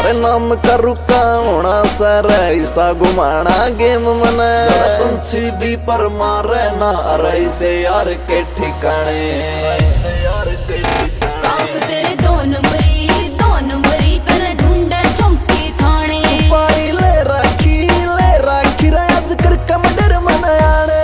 थारे नाम का रुका होना सर ऐसा घुमाना गेम मने पंछी भी पर मारे ना अरे से यार के ठिकाने ऐसे यार के ठिकाने काम तेरे दो नंबरी तेरे ढूंढे चौकी थाने सुपारी ले राखी राज कर कमडर मनाने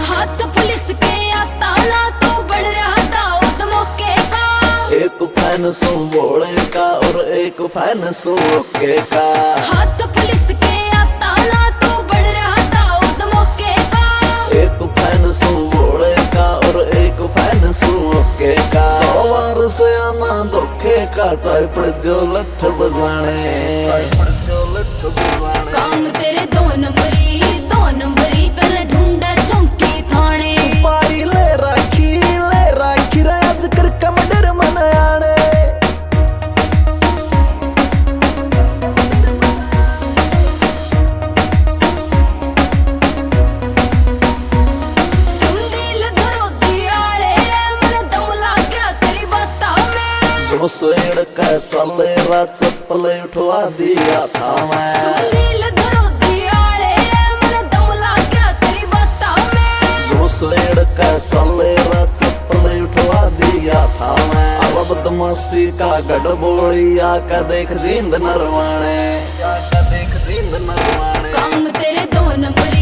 हाथ पुलिस के आता ना तू बढ़ रहा था उस मौके का एक फैन सो बोले का और एक फैन सो के का हाथ पुलिस के आता ना तू बढ़ रहा था उस मौके का एक फैन सो बोले का और एक फैन सो के का सवार से आना धोखे का चाहे पड़ जो लठ बजाने काम तेरे दो नंबरी तेरे ढूंढे चौकी थाने सुपारी ले राखी राज कर कमडर मनाने जो सेड़ का चले रा चप्पल उठवा दिया था मैं जो सेड़ का चले रा चप्पल उठवा दिया था मैं अब बदमाशी का गड़बोड़िया का देख जींद नरवाने काम तेरे दो नंबरी